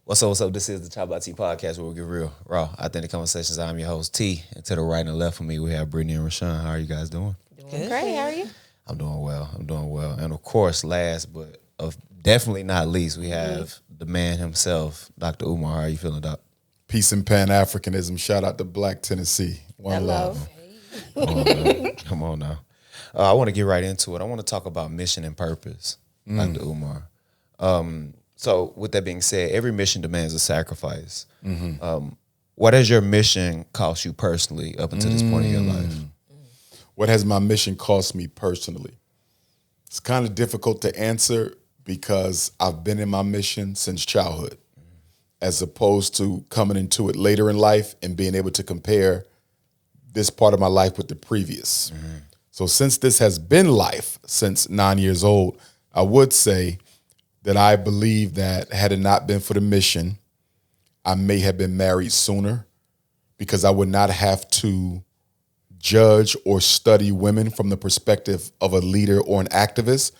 What's up, what's up? This is the Talk About T podcast where we get real, raw, authentic conversations. I'm your host, T. And to the right and the left of me, we have Brittany and Rashawn. How are you guys doing? Doing great. How are you? I'm doing well. And of course, last but definitely not least, we have the man himself, Dr. Umar. How are you feeling, Doc? Peace and Pan-Africanism. Shout out to Black Tennessee. One love. Come on now. I want to get right into it. I want to talk about mission and purpose, Dr. Umar. So with that being said, every mission demands a sacrifice. What has your mission cost you personally up until this point in your life? What has my mission cost me personally? It's kind of difficult to answer because I've been in my mission since childhood, as opposed to coming into it later in life and being able to compare this part of my life with the previous. So since this has been life since 9 years old, I would say that I believe that had it not been for the mission, I may have been married sooner, because I would not have to judge or study women from the perspective of a leader or an activist.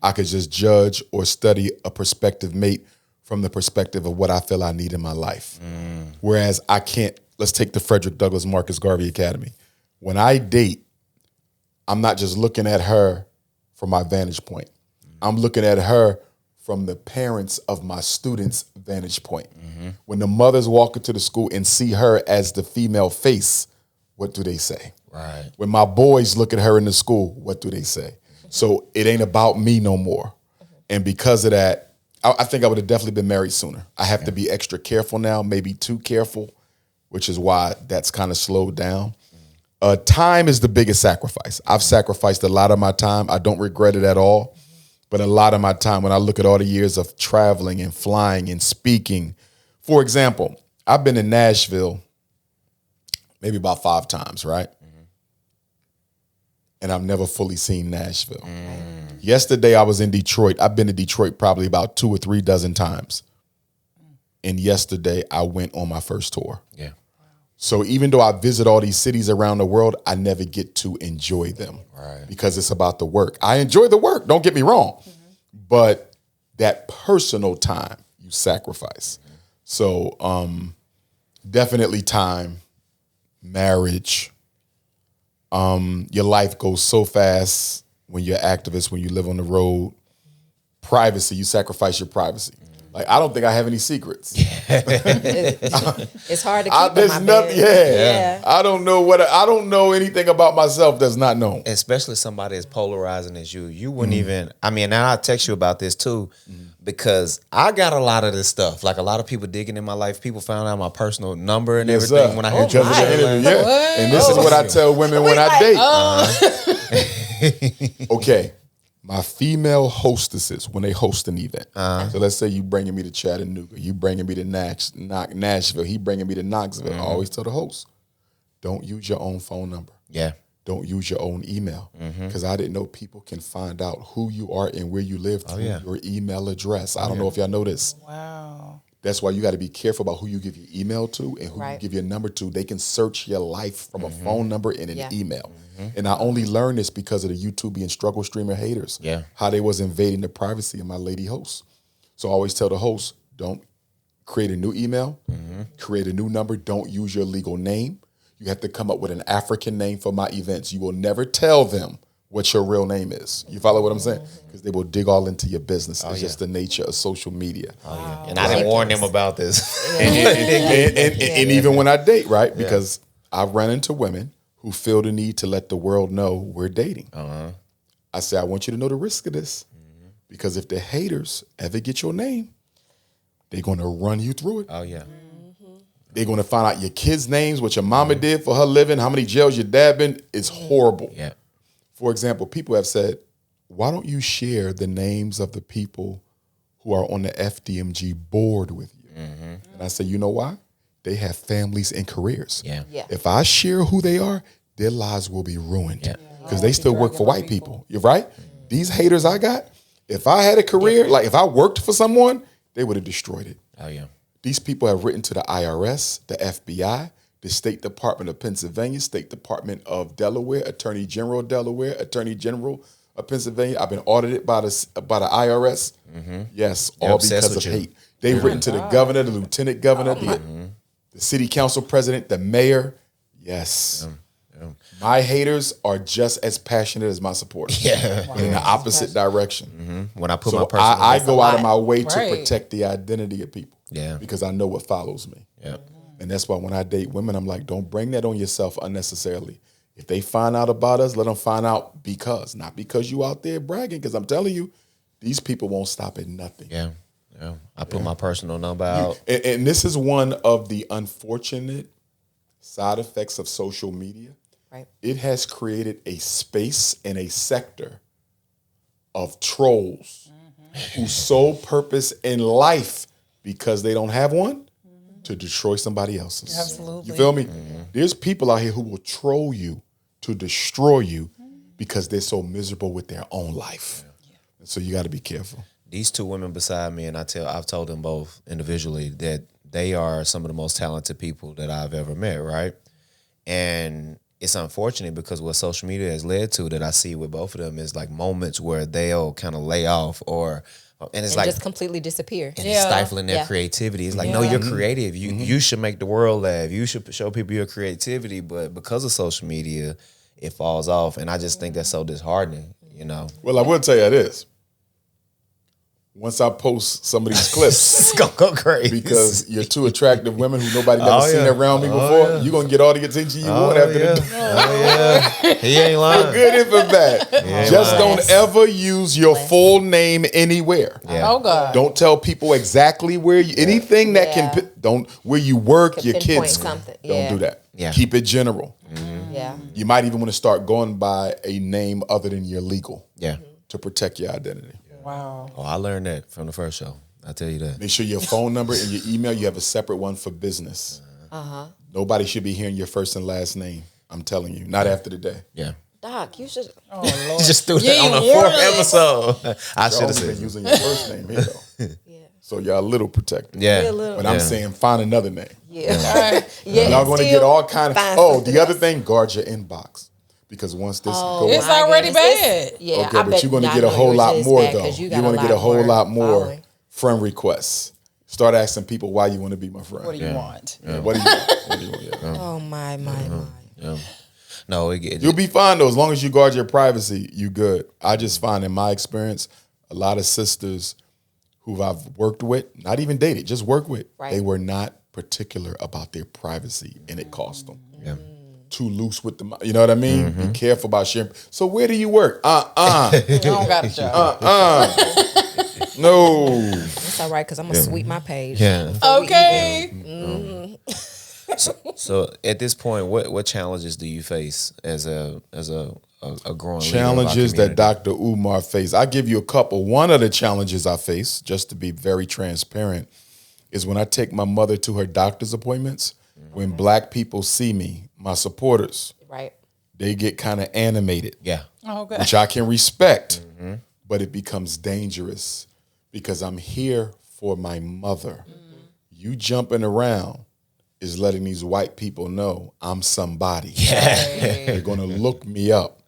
I could just judge or study a prospective mate from the perspective of what I feel I need in my life. Whereas I can't, let's take the Frederick Douglass Marcus Garvey Academy. When I date, I'm not just looking at her from my vantage point. I'm looking at her from the parents of my students' vantage point. When the mothers walk into the school and see her as the female face, what do they say? Right. When my boys look at her in the school, what do they say? So it ain't about me no more. And because of that, I think I would have definitely been married sooner. I have to be extra careful now, maybe too careful, which is why that's kind of slowed down. Time is the biggest sacrifice. I've sacrificed a lot of my time. I don't regret it at all. But a lot of my time, when I look at all the years of traveling and flying and speaking, for example, I've been in Nashville maybe about 5 times, right? And I've never fully seen Nashville. Yesterday, I was in Detroit. I've been to Detroit probably about 2 or 3 dozen times. And yesterday, I went on my first tour. Yeah. So even though I visit all these cities around the world, I never get to enjoy them, because it's about the work. I enjoy the work, don't get me wrong, but that personal time you sacrifice. So definitely time, marriage. Your life goes so fast when you're activist, when you live on the road. Privacy, you sacrifice your privacy. Like, I don't think I have any secrets. It's hard to keep There's in my nothing. bed. Yeah. I don't know anything about myself that's not known. Especially somebody as polarizing as you. You wouldn't even, and I'll text you about this too, because I got a lot of this stuff. Like, a lot of people digging in my life. People found out my personal number and everything when I heard because of the interview. Yeah. And this is what I tell women when I date. Okay. My female hostesses, when they host an event. So let's say you bringing me to Chattanooga, you bringing me to Nashville, he bringing me to Knoxville. I always tell the host, don't use your own phone number. Yeah. Don't use your own email, because I didn't know people can find out who you are and where you live through your email address. I don't know if y'all know this. Wow. That's why you got to be careful about who you give your email to and who you give your number to. They can search your life from a phone number and an email. And I only learned this because of the YouTube and struggle streamer haters. Yeah. How they was invading the privacy of my lady host. So I always tell the host, don't create a new email, create a new number. Don't use your legal name. You have to come up with an African name for my events. You will never tell them what your real name is. You follow what I'm saying? Because they will dig all into your business. It's just the nature of social media. And I didn't warn them about this. And even when I date, right? Because I've run into women who feel the need to let the world know we're dating. I say, I want you to know the risk of this. Because if the haters ever get your name, they're going to run you through it. Oh, yeah. They're going to find out your kids' names, what your mama did for her living, how many jails your dad been. It's horrible. Yeah. For example, people have said, why don't you share the names of the people who are on the FDMG board with you? And I say, you know why? They have families and careers. Yeah. If I share who they are, their lives will be ruined because they still work for white people. You're right. These haters I got, if I had a career, like if I worked for someone, they would have destroyed it. Oh, yeah. These people have written to the IRS, the FBI, the State Department of Pennsylvania, State Department of Delaware, Attorney General of Delaware, Attorney General of Pennsylvania. I've been audited by the IRS. Yes, They're all obsessed because of with you. hate. They've written to the governor, the lieutenant governor, the city council president, the mayor. Yes. My haters are just as passionate as my supporters. But in the opposite direction. When I put So my personal I go out of my way to Right. protect the identity of people. Yeah. Because I know what follows me. Yeah. And that's why when I date women, I'm like, don't bring that on yourself unnecessarily. If they find out about us, let them find out not because you out there bragging. Because I'm telling you, these people won't stop at nothing. Yeah. Yeah. I put my personal number out. And this is one of the unfortunate side effects of social media. Right. It has created a space and a sector of trolls whose sole purpose in life, because they don't have one, to destroy somebody else's. Absolutely. You feel me? There's people out here who will troll you to destroy you because they're so miserable with their own life. So you got to be careful. These two women beside me, and I've told them both individually that they are some of the most talented people that I've ever met, right? And it's unfortunate because what social media has led to that I see with both of them is like moments where they'll kind of lay off and it's like just completely disappear. and it's stifling their creativity. It's like, no, you're creative. You should make the world laugh. You should show people your creativity. But because of social media, it falls off. And I just think that's so disheartening, you know. Well, I will tell you this. Once I post some of these clips, It's gonna go crazy. because you're two attractive women who nobody never seen around me before, you're gonna get all the attention you want after the He ain't lying. good and for bad. Just don't ever use your full name anywhere. Yeah. Oh God. Don't tell people exactly where you anything that can don't where you work, your pinpoint kids. something. Don't Yeah. do that. Yeah. Keep it general. Yeah. You might even want to start going by a name other than your legal Yeah. to protect your identity. Wow. Oh, I learned that from the first show. I tell you that. Make sure your phone number and your email, you have a separate one for business. Nobody should be hearing your first and last name. I'm telling you, not after the day. Yeah. Doc, you should. Oh Lord. Just threw You that on the ain't fourth warned episode. I Y'all should have only said been using your first name here, though. Yeah. So y'all a little protected. Yeah. But I'm saying find another name. Yeah. Yeah. Y'all going to get all kind of. find Oh, something the other else. thing, guard your inbox. Because once this goes. It's My already goodness. bad. Yeah. Okay, I but bet you're going to I get a know whole yours lot is more, bad though. 'cause you You're got going to get a whole lot more following. friend requests. Start asking people why you want to be my friend. What do you want? What do you want? What do you want? Yeah. Oh my. Yeah. No, You'll be fine though, as long as you guard your privacy. You good. I just find in my experience, a lot of sisters who I've worked with, not even dated, just worked with, Right. they were not particular about their privacy, and it cost them. Yeah. Too loose with them. You know what I mean? Be careful about sharing. So where do you work? You don't got a job. No. It's all right because I'm gonna sweep my page. Yeah. Okay. So at this point, what challenges do you face as a growing leader of our Challenges that community? Dr. Umar faced. I give you a couple. One of the challenges I face, just to be very transparent, is when I take my mother to her doctor's appointments. When black people see me, my supporters, Right. they get kind of animated, Yeah. Okay. which I can respect, but it becomes dangerous because I'm here for my mother. You jumping around is letting these white people know I'm somebody. They're going to look me up.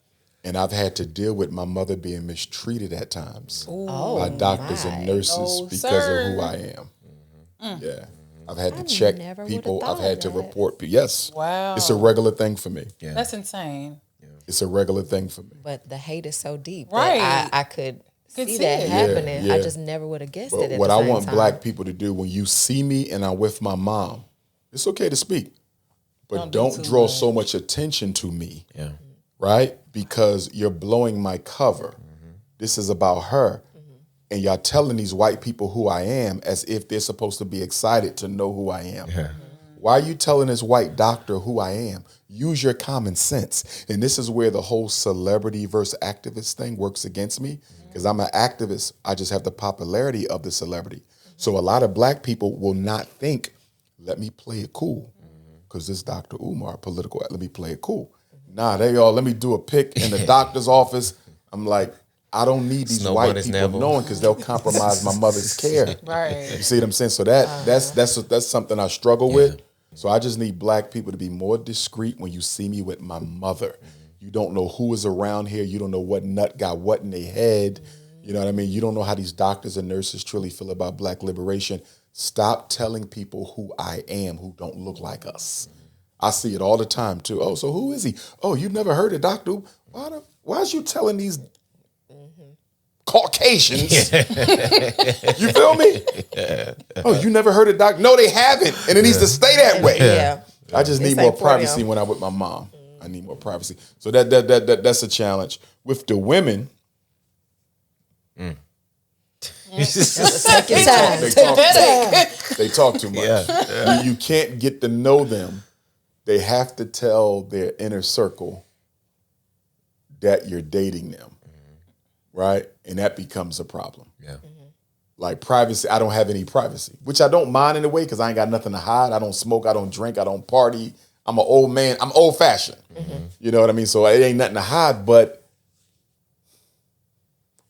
And I've had to deal with my mother being mistreated at times by doctors and nurses Oh, because sir. of who I am. Yeah. I've had to check never would've people. I've thought had to that. report people. Yes. Wow. It's a regular thing for me. Yeah. That's insane. It's a regular thing for me. But the hate is so deep. Right. That I could Could see see that it. happening. Yeah, I yeah. just never would have guessed But it. At what the I same want time. black people to do when you see me and I'm with my mom, it's okay to speak, but Don't do don't too draw much. so much attention to me, Yeah. right? Because you're blowing my cover. This is about her. And y'all telling these white people who I am as if they're supposed to be excited to know who I am. Why are you telling this white doctor who I am? Use your common sense. And this is where the whole celebrity versus activist thing works against me. Because I'm an activist. I just have the popularity of the celebrity. So a lot of black people will not think, let me play it cool. Because this Dr. Umar, political, let me play it cool. Nah, they all, let me do a pic in the doctor's office. I'm like, I don't need these Snow white Bunny's people Neville. knowing because they'll compromise my mother's care. Right. You see what I'm saying? So that's something I struggle with. So I just need black people to be more discreet when you see me with my mother. You don't know who is around here. You don't know what nut got what in their head. You know what I mean? You don't know how these doctors and nurses truly feel about black liberation. Stop telling people who I am who don't look like us. I see it all the time too. Oh, so who is he? Oh, you never heard of Dr. Why is you telling these Caucasians? You feel me? Oh, you never heard of Dr. No, they haven't. And it needs to stay that way. Yeah. I just need It's more like for privacy them. when I'm with my mom. I need more privacy. So that's a challenge. With the women, Take your time. they talk too much. You can't get to know them. They have to tell their inner circle that you're dating them, right? And that becomes a problem. Yeah. Like privacy, I don't have any privacy, which I don't mind in a way because I ain't got nothing to hide. I don't smoke, I don't drink, I don't party. I'm an old man. I'm old fashioned. You know what I mean? So it ain't nothing to hide, but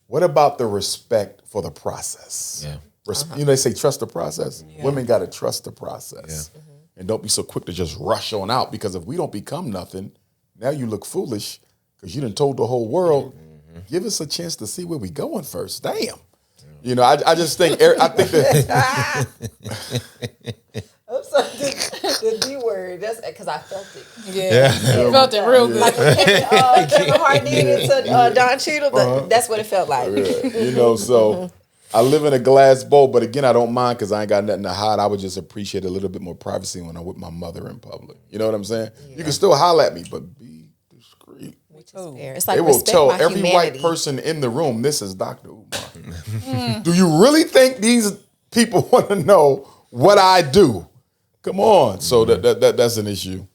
what about the respect for the process? Yeah. You know, they say trust the process. Women got to trust the process. And don't be so quick to just rush on out, because if we don't become nothing, now you look foolish because you done told the whole world, give us a chance to see where we going first. Damn. You know, I just think, that I'm sorry, the D word. That's because I felt it. Yeah. You felt it real good. Like Kevin Hart did it to Don Cheadle. That's what it felt like. you know, so I live in a glass bowl, but again, I don't mind because I ain't got nothing to hide. I would just appreciate a little bit more privacy when I'm with my mother in public. You know what I'm saying? You can still holler at me, but be discreet. Which is fair. It's like They will respect tell my every humanity. white person in the room, this is Dr. Umar. Do you really think these people want to know what I do? Come on. So that's an issue.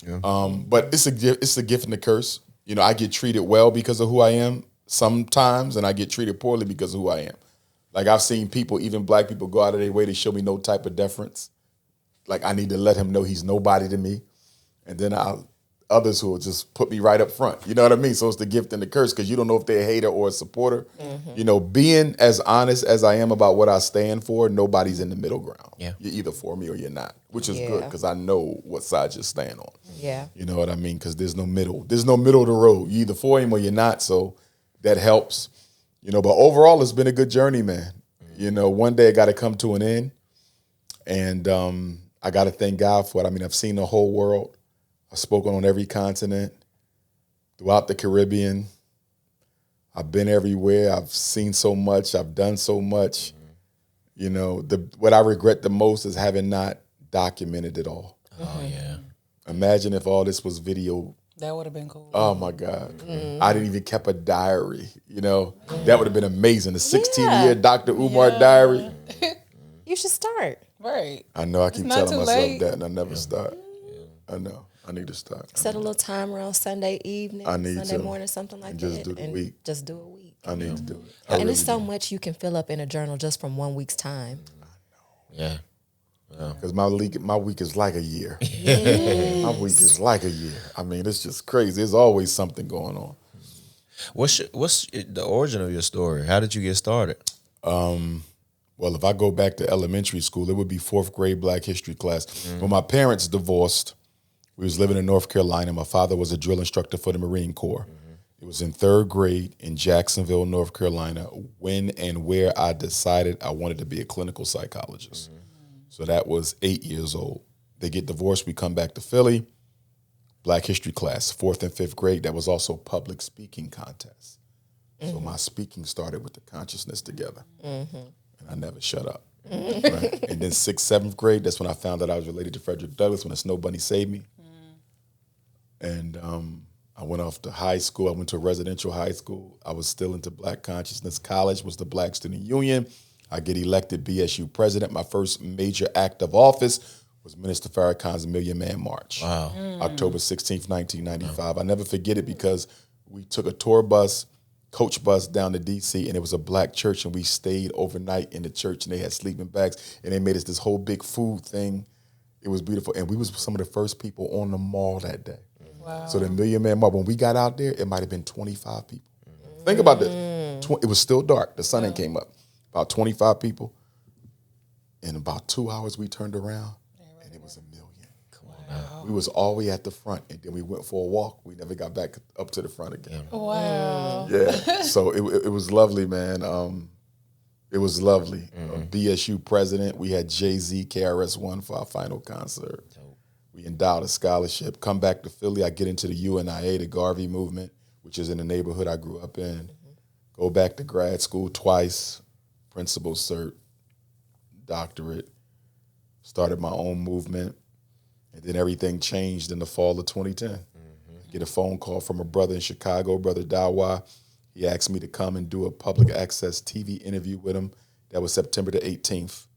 But it's a gift and a curse. You know, I get treated well because of who I am sometimes, and I get treated poorly because of who I am. Like I've seen people, even black people, go out of their way to show me no type of deference. Like I need to let him know he's nobody to me. And then others who will just put me right up front. You know what I mean? So it's the gift and the curse, because you don't know if they're a hater or a supporter. You know, being as honest as I am about what I stand for, nobody's in the middle ground. Yeah. You're either for me or you're not, which is Yeah. good because I know what side you stand on. Yeah. You know what I mean? Because there's no middle. There's no middle of the road. You're either for him or you're not. So that helps. You know, but overall, it's been a good journey, man. You know, one day it got to come to an end. And I got to thank God for it. I mean, I've seen the whole world. I've spoken on every continent, throughout the Caribbean. I've been everywhere. I've seen so much. I've done so much. You know, what I regret the most is having not documented it all. Oh, yeah. Imagine if all this was video. That would have been cool. Oh, my God. I didn't even keep a diary, you know. That would have been amazing. The 16-year Dr. Umar diary. You should start. Right. I know I keep not telling too myself late. that, and I never start. I know. I need to start. Set a little timer on Sunday evening, I need Sunday to. morning, something like And that. just do the and week. Just do a week. I need to do it. And there's so much you can fill up in a journal just from 1 week's time. Yeah. Because my week is like a year. My week is like a year. I mean, it's just crazy. There's always something going on. What's the origin of your story? How did you get started? Well, if I go back to elementary school, it would be 4th grade Black History class. When my parents divorced, we was living in North Carolina. My father was a drill instructor for the Marine Corps. It was in 3rd grade in Jacksonville, North Carolina, when and where I decided I wanted to be a clinical psychologist. So that was 8 years old. They get divorced. We come back to Philly. Black History class, 4th and 5th grade. That was also public speaking contest. So my speaking started with the consciousness together. And I never shut up. Right? And then 6th, 7th grade, that's when I found out I was related to Frederick Douglass, when the Snow Bunny saved me. And I went off to high school. I went to a residential high school. I was still into Black consciousness. College was the Black Student Union. I get elected BSU president. My first major act of office was Minister Farrakhan's Million Man March. Wow. October 16th, 1995. I never forget it because we took a tour bus, coach bus down to D.C., and it was a Black church, and we stayed overnight in the church, and they had sleeping bags, and they made us this whole big food thing. It was beautiful, and we was some of the first people on the mall that day. Wow. So the Million Man March, when we got out there, it might have been 25 people. Think about this. It was still dark. The sun ain't came up. About 25 people. In about 2 hours, we turned around, and it was 1 million. Wow. We was all the way at the front, and then we went for a walk. We never got back up to the front again. Wow. Yeah. So it was lovely, man. It was lovely. BSU president. We had Jay-Z, KRS-One for our final concert. We endowed a scholarship. Come back to Philly. I get into the UNIA, the Garvey movement, which is in the neighborhood I grew up in. Go back to grad school twice. Principal cert, doctorate. Started my own movement. And then everything changed in the fall of 2010. I get a phone call from a brother in Chicago, Brother Dawa. He asked me to come and do a public access TV interview with him. That was September the 18th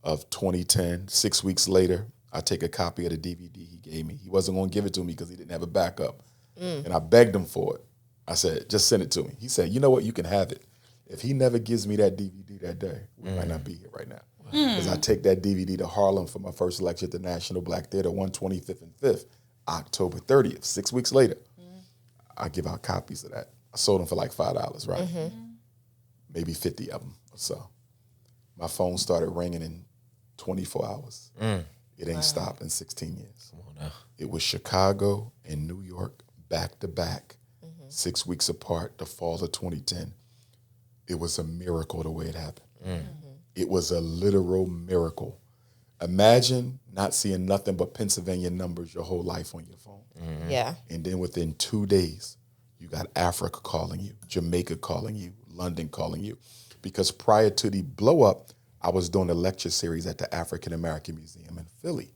of 2010. 6 weeks later, I take a copy of the DVD he gave me. He wasn't going to give it to me because he didn't have a backup. And I begged him for it. I said, just send it to me. He said, you know what? You can have it. If he never gives me that DVD that day, we might not be here right now. Because I take that DVD to Harlem for my first lecture at the National Black Theater, 125th and 5th, October 30th. 6 weeks later, I give out copies of that. I sold them for like $5, right? Maybe 50 of them or so. My phone started ringing in 24 hours. It ain't stopped in 16 years. Come on now. It was Chicago and New York back to back, 6 weeks apart, the fall of 2010. It was a miracle the way it happened. It was a literal miracle. Imagine not seeing nothing but Pennsylvania numbers your whole life on your phone. Yeah. And then within 2 days, you got Africa calling you, Jamaica calling you, London calling you. Because prior to the blow up, I was doing a lecture series at the African American Museum in Philly.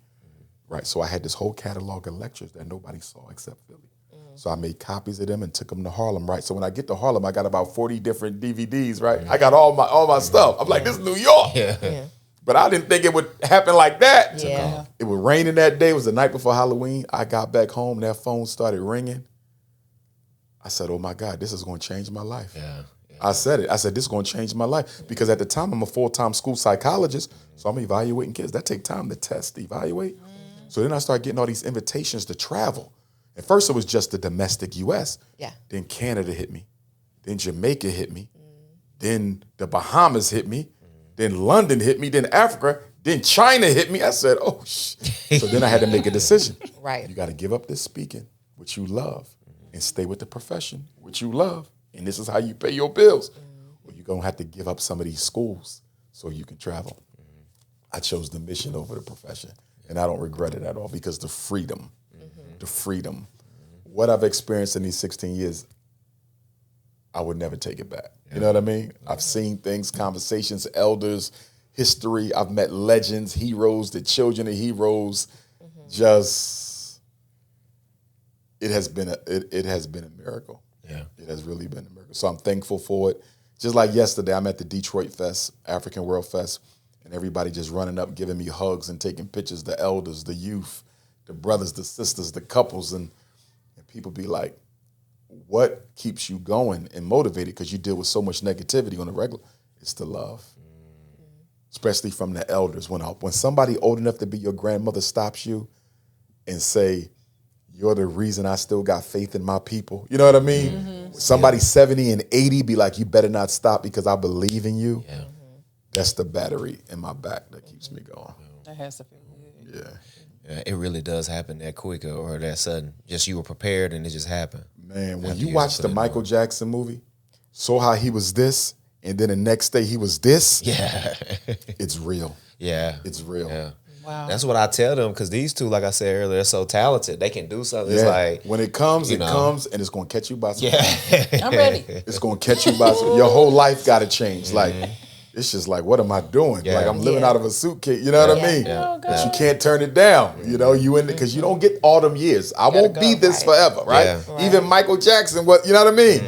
Right. So I had this whole catalog of lectures that nobody saw except Philly. So I made copies of them and took them to Harlem, right? So when I get to Harlem, I got about 40 different DVDs, right? I got all my stuff. I'm like, this is New York. Yeah. But I didn't think it would happen like that. Yeah. It was raining that day. It was the night before Halloween. I got back home. That phone started ringing. I said, oh, my God, this is going to change my life. I said it. I said, this is going to change my life. Because at the time, I'm a full-time school psychologist, so I'm evaluating kids. That take time to test, evaluate. So then I started getting all these invitations to travel. At first, it was just the domestic U.S. Yeah. Then Canada hit me. Then Jamaica hit me. Then the Bahamas hit me. Then London hit me. Then Africa. Then China hit me. I said, oh, shit. So then I had to make a decision. Right. You got to give up this speaking, which you love, and stay with the profession, which you love. And this is how you pay your bills. Or you're going to have to give up some of these schools so you can travel. I chose the mission over the profession. And I don't regret it at all because the freedom, what I've experienced in these 16 years, I would never take it back. You know what I mean? I've seen things, conversations, elders, history. I've met legends, heroes, the children of heroes. Just, it has been a miracle. Yeah. It has really been a miracle. So I'm thankful for it. Just like yesterday, I'm at the Detroit Fest, African World Fest, and everybody just running up, giving me hugs and taking pictures, the elders, the youth, the brothers, the sisters, the couples, and people be like, what keeps you going and motivated? Because you deal with so much negativity on a regular. It's the love, especially from the elders. When somebody old enough to be your grandmother stops you and say, you're the reason I still got faith in my people. You know what I mean? Somebody 70 and 80 be like, you better not stop because I believe in you. Yeah. That's the battery in my back that keeps me going. That has to feel good. Yeah, it really does happen that quick or that sudden. Just you were prepared and it just happened. Man, when After you you watch just the put it Michael on. Jackson movie, saw how he was this, and then the next day he was this, Yeah. it's real. Yeah. It's real. Yeah. Wow. That's what I tell them because these two, like I said earlier, they're so talented. They can do something. It's Yeah. like, When it comes, you it know. comes, and it's going to catch you by surprise. yeah. I'm ready. It's going to catch you by surprise. Your whole life got to change. Like, it's just like, what am I doing? Yeah. Like, I'm living Yeah. out of a suitcase. You know what I mean? Yeah. But you can't turn it down. You know, you in it because you don't get all them years. I won't be go. this Right. forever, right? Yeah. Right. Even Michael Jackson, you know what I mean?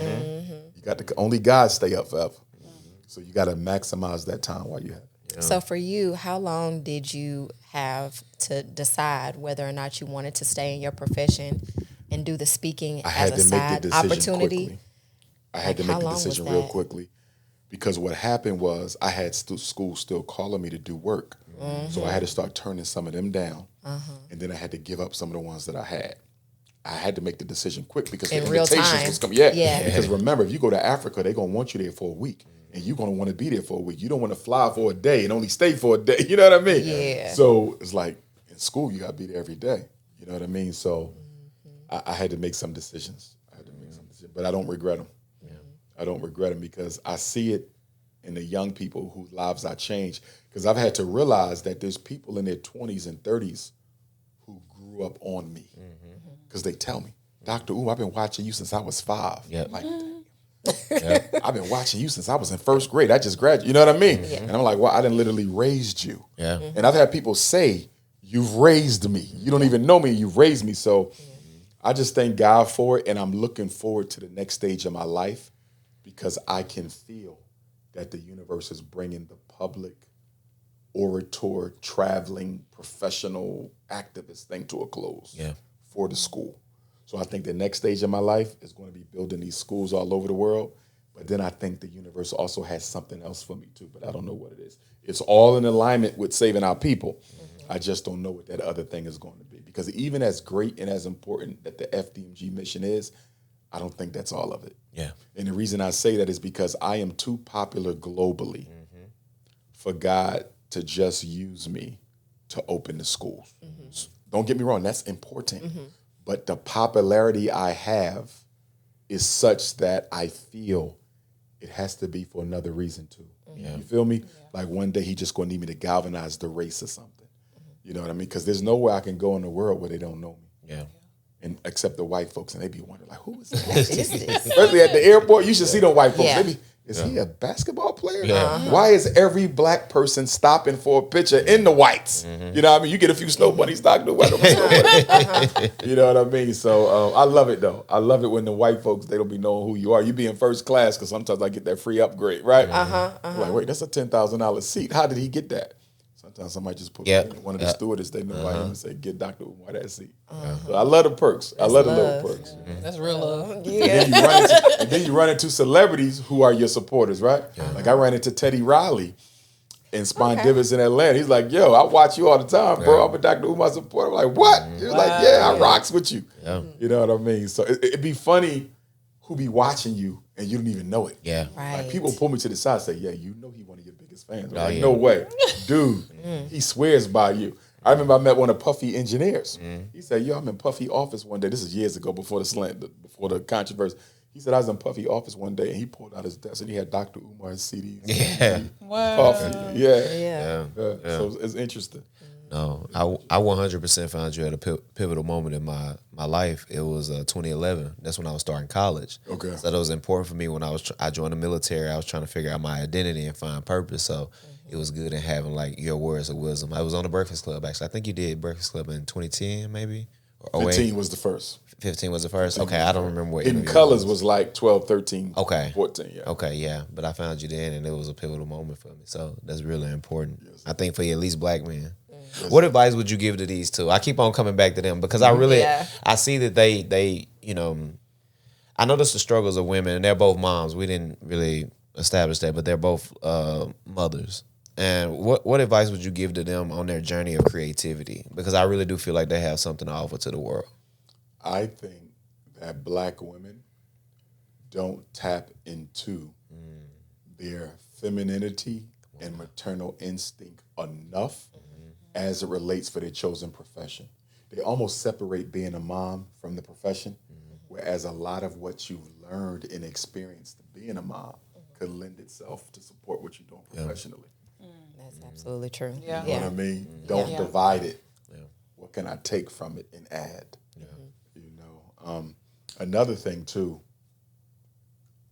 You got to only God stay up forever. So you got to maximize that time while you have it. So for you, how long did you have to decide whether or not you wanted to stay in your profession and do the speaking I had as a to make side the decision opportunity? quickly. I had to Like, make how the long was decision real that? quickly because what happened was I had school still calling me to do work. So I had to start turning some of them down. And then I had to give up some of the ones that I had. I had to make the decision quick because In the real invitations time. was coming. Yeah. Yeah. Because remember, if you go to Africa, they're going to want you there for a week. And you're going to want to be there for a week. You don't want to fly for a day and only stay for a day. You know what I mean? Yeah. So it's like in school, you got to be there every day. You know what I mean? So I had to make some decisions. But I don't regret them. I don't regret them because I see it and the young people whose lives I changed. Because I've had to realize that there's people in their 20s and 30s who grew up on me. Because they tell me, Dr. Umar, I've been watching you since I was 5. Yep. Like, I've been watching you since I was in first grade. I just graduated. You know what I mean? And I'm like, well, I done literally raised you. Yeah. And I've had people say, you've raised me. You don't even know me. You've raised me. So I just thank God for it. And I'm looking forward to the next stage of my life because I can feel that the universe is bringing the public orator, traveling, professional, activist thing to a close for the school. So I think the next stage of my life is going to be building these schools all over the world. But then I think the universe also has something else for me too, but I don't know what it is. It's all in alignment with saving our people. I just don't know what that other thing is going to be. Because even as great and as important that the FDMG mission is, I don't think that's all of it. Yeah. And the reason I say that is because I am too popular globally for God to just use me to open the schools. Don't get me wrong, that's important. But the popularity I have is such that I feel it has to be for another reason too. You feel me? Like one day he just going to need me to galvanize the race or something. You know what I mean? Because there's nowhere I can go in the world where they don't know me. Yeah. And except the white folks, and they be wondering, like, who is this? Especially at the airport, you should see them white folks. Yeah. They be, is he a basketball player? Yeah. Why is every black person stopping for a picture in the whites? You know what I mean? You get a few snow bunnies, Dr. White. You know what I mean? So I love it, though. I love it when the white folks, they don't be knowing who you are. You be in first class, because sometimes I get that free upgrade, right? I'm like, wait, that's a $10,000 seat. How did he get that? Sometimes somebody just put one of the stewardess, they know I am, and say, get Dr. Umar that seat. So I love the perks. I love the little perks. That's real love. And then you run into celebrities who are your supporters, right? Like I ran into Teddy Riley in Spine Divots in Atlanta. He's like, yo, I watch you all the time, bro. I'm a Dr. Umar supporter. I'm like, what? He was like, yeah, I rocks with you. You know what I mean? So it'd be funny who be watching you and you don't even know it. Yeah. Like people pull me to the side and say, yeah, you know he one of your biggest fans. I'm like, no way. Dude, he swears by you. I remember I met one of Puffy engineers. He said, yo, I'm in Puffy office one day. This is years ago before the controversy. He said, I was in Puffy office one day and he pulled out his desk and he had Dr. Umar's CDs. Yeah. Puffy. Yeah. So it's interesting. No, I 100% found you at a pivotal moment in my life. It was 2011. That's when I was starting college. Okay. So that was important for me when I joined the military. I was trying to figure out my identity and find purpose. So it was good in having like your words of wisdom. I was on the Breakfast Club actually. I think you did Breakfast Club in 2010 maybe. Or 15 was the first. 15 was the first. Okay, I don't remember what. Hidden Colors was like 12, 13, Okay. 14. Yeah. Okay, yeah. But I found you then, and it was a pivotal moment for me. So that's really important. I think for you, at least black men. What advice would you give to these two? I keep on coming back to them because I really, I see that they, you know, I notice the struggles of women, and they're both moms. We didn't really establish that, but they're both mothers. And what advice would you give to them on their journey of creativity? Because I really do feel like they have something to offer to the world. I think that black women don't tap into their femininity and maternal instinct enough as it relates for their chosen profession. They almost separate being a mom from the profession, whereas a lot of what you've learned and experienced being a mom could lend itself to support what you're doing professionally. That's absolutely true. You know what I mean? Don't divide it. What can I take from it and add? You know, another thing too,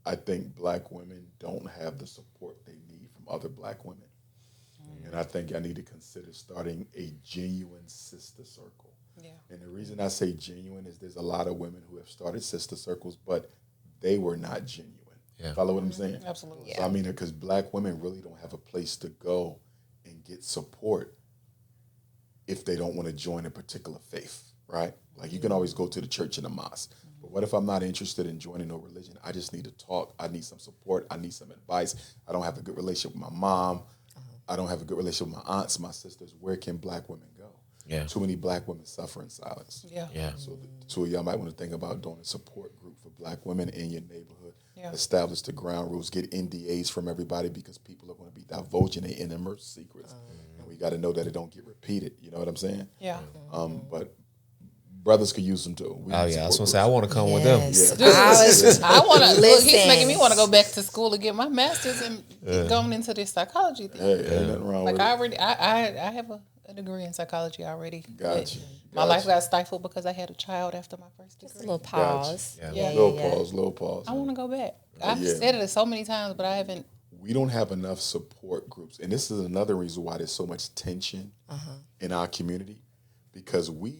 I think black women don't have the support they need from other black women. And I think I need to consider starting a genuine sister circle. And the reason I say genuine is there's a lot of women who have started sister circles, but they were not genuine. Follow what I'm saying? Absolutely. So I mean, because black women really don't have a place to go and get support if they don't want to join a particular faith, right? Like you can always go to the church and the mosque. But what if I'm not interested in joining no religion? I just need to talk. I need some support. I need some advice. I don't have a good relationship with my mom. I don't have a good relationship with my aunts, my sisters. Where can black women go? Too many black women suffer in silence. So the two of y'all might want to think about doing a support group for black women in your neighborhood. Establish the ground rules. Get NDAs from everybody because people are going to be divulging their innermost secrets. And we got to know that it don't get repeated. You know what I'm saying? Yeah. But brothers could use them too. We Oh need yeah, I was gonna support say I want to come with them. Yes. Yeah. I I want to look. He's Listen. making me want to go back to school and get my master's and going into this psychology thing. Hey, ain't nothing wrong Like with I it. already, I have a degree in psychology already. Gotcha. My life got stifled because I had a child after my first Just a degree. little pause. Yeah. Little pause. I want to go back. I've yeah. said it so many times, but I haven't. We don't have enough support groups. And this is another reason why there's so much tension in our community, because we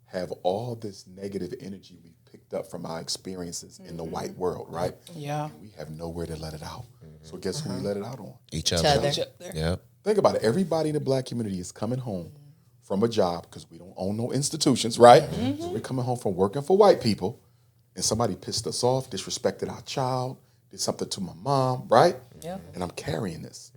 have all this negative energy we've picked up from our experiences in the white world, right? Yeah. And we have nowhere to let it out. So guess who we let it out on? Each other. other. There. Yeah. Think about it. Everybody in the black community is coming home from a job because we don't own no institutions, right? So we're coming home from working for white people, and somebody pissed us off, disrespected our child, did something to my mom, right? Yeah. And I'm carrying this.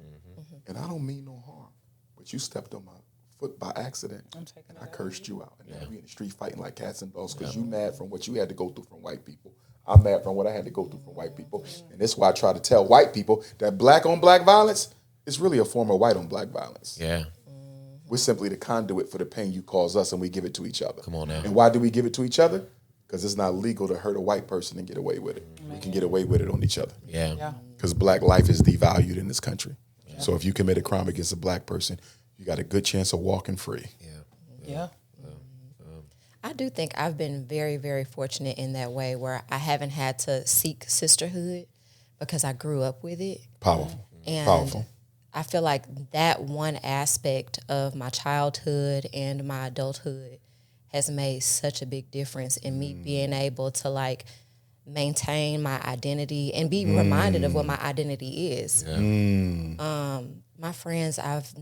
And I don't mean no harm, but you stepped on my foot by accident. I'm taking and it I out. cursed you out. And now we in the street fighting like cats and dogs because you mad from what you had to go through from white people. I'm mad from what I had to go through from white people. And that's why I try to tell white people that black on black violence is really a form of white on black violence. Yeah. We're simply the conduit for the pain you cause us, and we give it to each other. Come on now. And why do we give it to each other? Because it's not legal to hurt a white person and get away with it. We can get away with it on each other. Yeah. Yeah. Because black life is devalued in this country. So if you commit a crime against a black person, you got a good chance of walking free. Yeah. I do think I've been very, very fortunate in that way where I haven't had to seek sisterhood because I grew up with it. Powerful. And Powerful. I feel like that one aspect of my childhood and my adulthood has made such a big difference in me being able to like maintain my identity and be reminded of what my identity is. My friends I've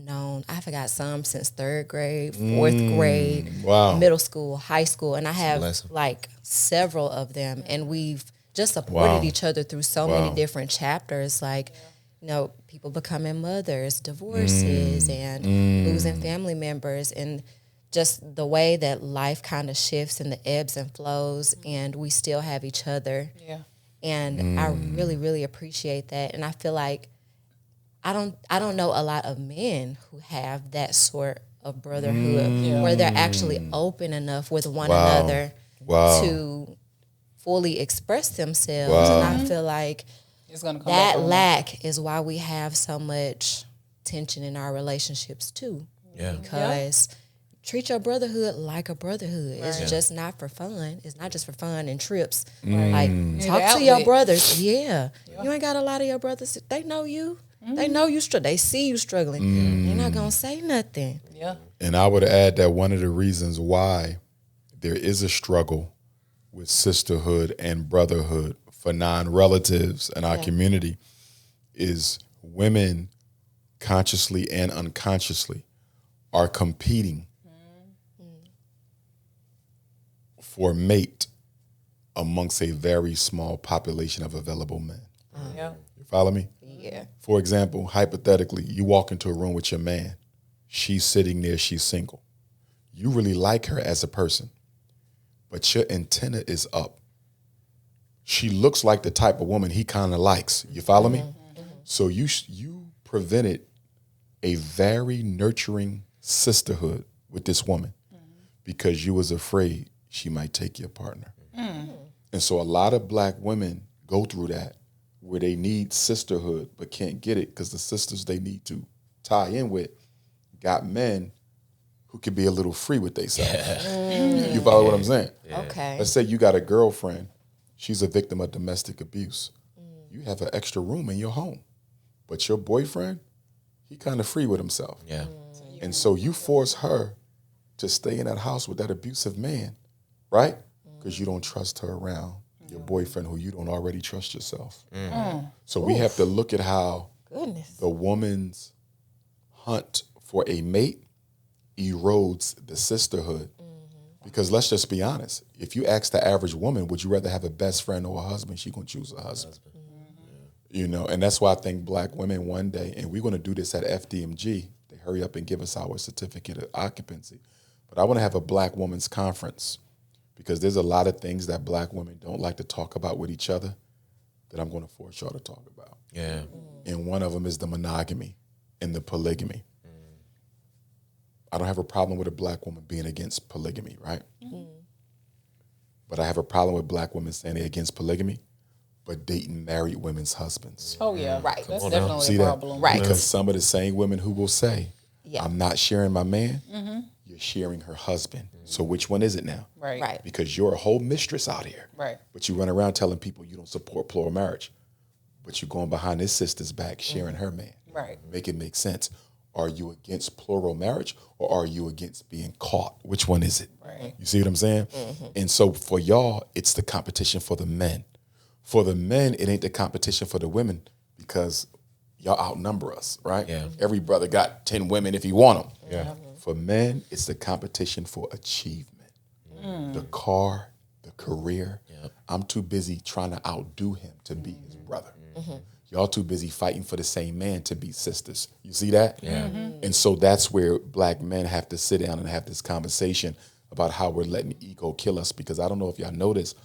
got some since third grade, fourth grade, Wow. middle school, high school, and I have blessing. like several of them, and we've just supported Wow. each other through so Wow. many different chapters, like, you know, people becoming mothers, divorces, and losing family members, and just the way that life kind of shifts and the ebbs and flows, and we still have each other. Yeah. And I really, really appreciate that. And I feel like I don't know a lot of men who have that sort of brotherhood where they're actually open enough with one another Wow. to fully express themselves. And I feel like It's gonna come back that around. lack is why we have so much tension in our relationships too. Yeah. Because treat your brotherhood like a brotherhood. It's just not for fun. It's not just for fun and trips. Like, talk to your outlet. brothers. Yeah. You ain't got a lot of your brothers. They know you. They know you. They see you struggling. They're not going to say nothing. Yeah. And I would add that one of the reasons why there is a struggle with sisterhood and brotherhood for non-relatives in our community is women consciously and unconsciously are competing for a mate amongst a very small population of available men. Yeah. You follow me? Yeah. For example, hypothetically, you walk into a room with your man. She's sitting there, she's single. You really like her as a person, but your antenna is up. She looks like the type of woman he kind of likes. You follow me? So you prevented a very nurturing sisterhood with this woman because you was afraid she might take your partner. And so a lot of black women go through that where they need sisterhood but can't get it because the sisters they need to tie in with got men who can be a little free with themselves. You follow what I'm saying? Okay. Let's say you got a girlfriend, she's a victim of domestic abuse. You have an extra room in your home, but your boyfriend, he kind of free with himself. Yeah. And so you force her to stay in that house with that abusive man, right? Because you don't trust her around your boyfriend who you don't already trust yourself. So we have to look at how Goodness. the woman's hunt for a mate erodes the sisterhood. Because let's just be honest, if you ask the average woman, would you rather have a best friend or a husband, she's going to choose a husband. You know, and that's why I think black women one day, and we're going to do this at FDMG, they hurry up and give us our certificate of occupancy. But I want to have a black women's conference because there's a lot of things that black women don't like to talk about with each other that I'm going to force y'all to talk about. Yeah. And one of them is the monogamy and the polygamy. I don't have a problem with a black woman being against polygamy, right? but I have a problem with black women saying they're against polygamy, but dating married women's husbands. Oh yeah, Right. That's on now. definitely See a that? problem. Right. Because some of the same women who will say, Yeah. I'm not sharing my man, you're sharing her husband. So which one is it now? Right. Right. Because you're a whole mistress out here. Right. But you run around telling people you don't support plural marriage. But you're going behind his sister's back, sharing her man. Right. Make it make sense. Are you against plural marriage or are you against being caught? Which one is it? Right. You see what I'm saying? And so for y'all, it's the competition for the men. For the men, it ain't the competition for the women because y'all outnumber us, right? Yeah. Every brother got 10 women if he want them. Yeah. For men, it's the competition for achievement. The car, the career. I'm too busy trying to outdo him to be his brother. Y'all too busy fighting for the same man to be sisters. You see that? Yeah. And so that's where black men have to sit down and have this conversation about how we're letting ego kill us. Because I don't know if y'all noticed,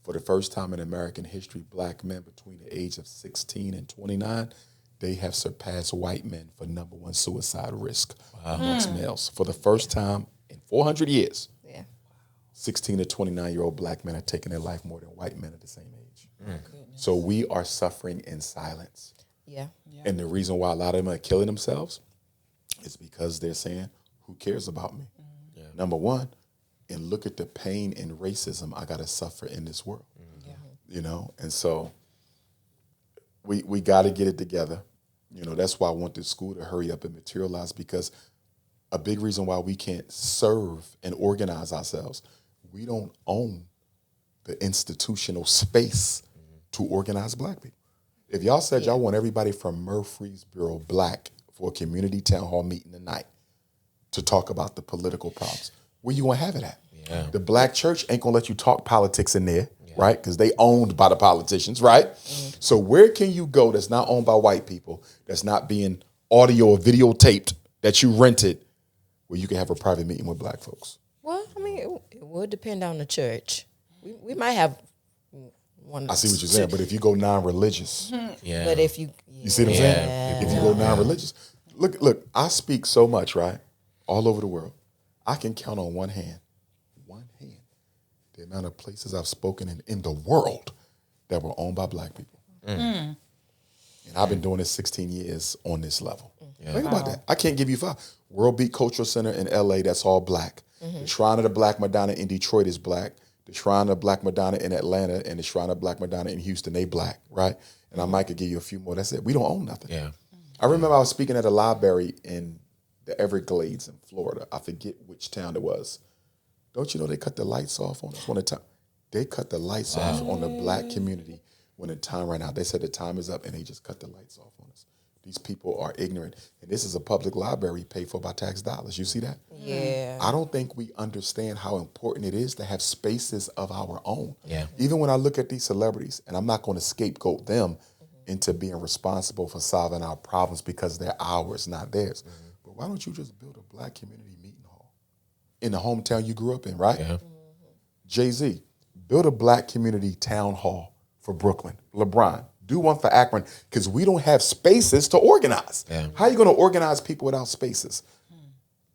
for the first time in American history, black men between the age of 16 and 29, they have surpassed white men for number one suicide risk amongst males. For the first time in 400 years, Yeah. 16 to 29-year-old black men are taking their life more than white men at the same age. So we are suffering in silence. Yeah. And the reason why a lot of them are killing themselves is because they're saying, who cares about me? Number one, and look at the pain and racism I got to suffer in this world. You know, and so we got to get it together. You know, that's why I want the school to hurry up and materialize, because a big reason why we can't serve and organize ourselves, we don't own the institutional space to organize black people. If y'all said y'all want everybody from Murfreesboro black for a community town hall meeting tonight to talk about the political problems, where you gonna have it at? Yeah. The black church ain't gonna let you talk politics in there, right? Because they owned by the politicians, right? So where can you go that's not owned by white people, that's not being audio or videotaped, that you rented, where you can have a private meeting with black folks? Well, I mean, it would depend on the church. We might have one. I see what you're saying, but if you go non-religious, Yeah. But if you, you see what I'm saying? If you go non-religious, look, I speak so much, right? All over the world. I can count on one hand, the amount of places I've spoken in the world that were owned by black people. And I've been doing this 16 years on this level. Think about that. I can't give you 5. World Beat Cultural Center in LA, that's all black. The Shrine of the Black Madonna in Detroit is black. The Shrine of Black Madonna in Atlanta and the Shrine of Black Madonna in Houston, they black, right? And I might could give you a few more. That's it. We don't own nothing. Yeah. I remember I was speaking at a library in the Everglades in Florida. I forget which town it was. Don't you know they cut the lights off on us when the time? They cut the lights off on the black community when the time ran out. They said the time is up, and they just cut the lights off on us. These people are ignorant, and this is a public library paid for by tax dollars. You see that? yeah, I don't think we understand how important it is to have spaces of our own. Yeah. Even when I look at these celebrities, and I'm not going to scapegoat them into being responsible for solving our problems because they're ours, not theirs. But why don't you just build a black community meeting hall in the hometown you grew up in, right? Yeah. Jay-Z, build a black community town hall for Brooklyn. LeBron, do one for Akron, because we don't have spaces to organize. Yeah. How are you going to organize people without spaces?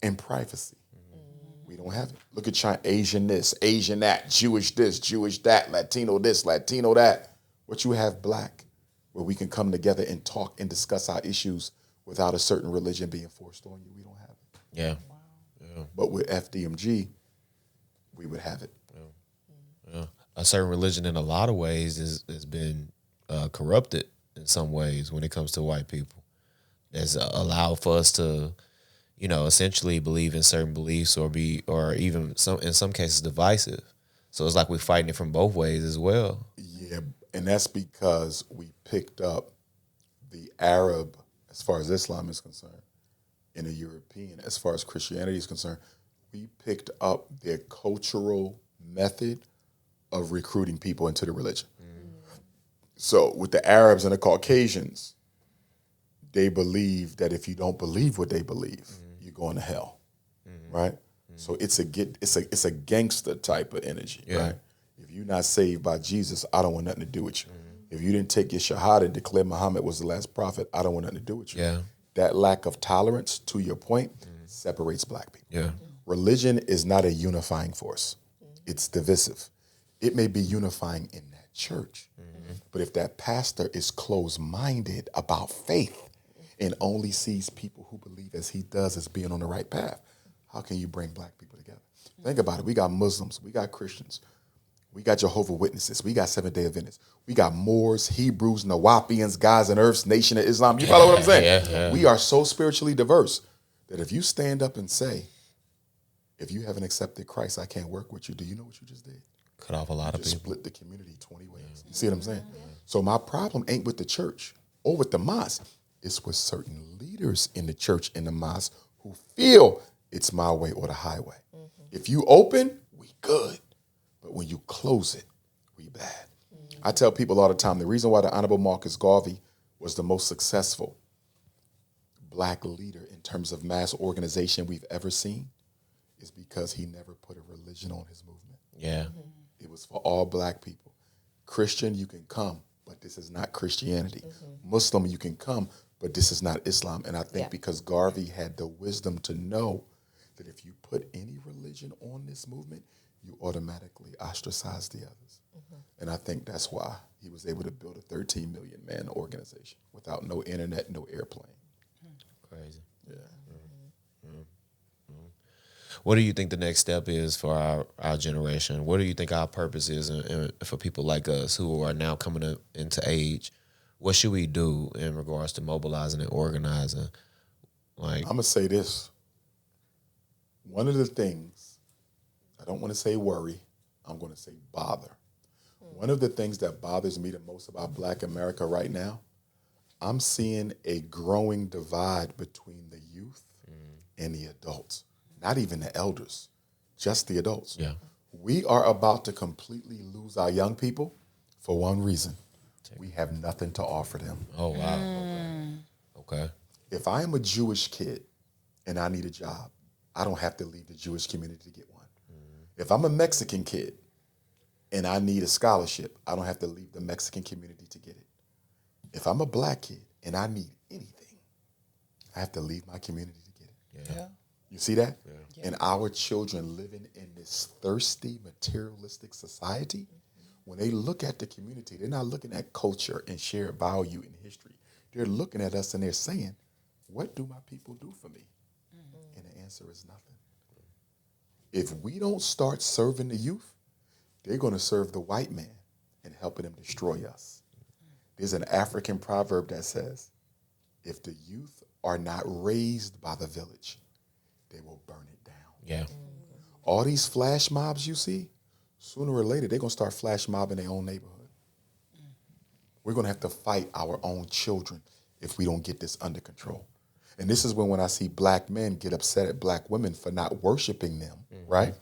And privacy. We don't have it. Look at China, Asian this, Asian that, Jewish this, Jewish that, Latino this, Latino that. But you have black, where we can come together and talk and discuss our issues without a certain religion being forced on you. We don't have it. Yeah. But with FDMG, we would have it. Yeah. A certain religion in a lot of ways has been corrupted in some ways when it comes to white people. That's allowed for us to, you know, essentially believe in certain beliefs or even in some cases divisive. So it's like we're fighting it from both ways as well. Yeah, and that's because we picked up the Arab, as far as Islam is concerned, and the European, as far as Christianity is concerned. We picked up their cultural method of recruiting people into the religion. So with the Arabs and the Caucasians, they believe that if you don't believe what they believe, you're going to hell, right? So it's a gangster type of energy, right? If you're not saved by Jesus, I don't want nothing to do with you. If you didn't take your shahada and declare Muhammad was the last prophet, I don't want nothing to do with you. Yeah. That lack of tolerance, to your point, separates black people. Yeah. Religion is not a unifying force. It's divisive. It may be unifying in that church. But if that pastor is closed-minded about faith and only sees people who believe as he does as being on the right path, how can you bring black people together? Think about it. We got Muslims. We got Christians. We got Jehovah's Witnesses. We got Seventh-day Adventists. We got Moors, Hebrews, Nawapians, Guys and Earths, Nation of Islam. You follow what I'm saying? Yeah. We are so spiritually diverse that if you stand up and say, if you haven't accepted Christ, I can't work with you. Do you know what you just did? Cut off a lot of Just people. split the community 20 ways. You see what I'm saying? So my problem ain't with the church or with the mosque. It's with certain leaders in the church and the mosque who feel it's my way or the highway. If you open, we good. But when you close it, we bad. I tell people all the time, the reason why the Honorable Marcus Garvey was the most successful black leader in terms of mass organization we've ever seen is because he never put a religion on his movement. Yeah. It was for all black people. Christian, you can come, but this is not Christianity. Muslim, you can come, but this is not Islam. And I think because Garvey had the wisdom to know that if you put any religion on this movement, you automatically ostracize the others. And I think that's why he was able to build a 13 million man organization without no internet, no airplane. Crazy. Yeah. What do you think the next step is for our generation? What do you think our purpose is for people like us who are now coming into age? What should we do in regards to mobilizing and organizing? Like, I'm going to say this. One of the things, I don't want to say worry, I'm going to say bother. One of the things that bothers me the most about Black America right now, I'm seeing a growing divide between the youth and the adults. Not even the elders, just the adults. Yeah. We are about to completely lose our young people for one reason. We have nothing to offer them. oh, wow. Okay. If I am a Jewish kid and I need a job, I don't have to leave the Jewish community to get one. If I'm a Mexican kid and I need a scholarship, I don't have to leave the Mexican community to get it. If I'm a black kid and I need anything, I have to leave my community to get it. Yeah. You see that? And our children living in this thirsty, materialistic society, when they look at the community, they're not looking at culture and shared value and history. They're looking at us and they're saying, what do my people do for me? And the answer is nothing. If we don't start serving the youth, they're going to serve the white man and helping him destroy us. There's an African proverb that says, if the youth are not raised by the village, they will burn it down. Yeah. All these flash mobs you see, sooner or later, they're going to start flash mobbing their own neighborhood. We're going to have to fight our own children if we don't get this under control. And this is when I see black men get upset at black women for not worshiping them, right?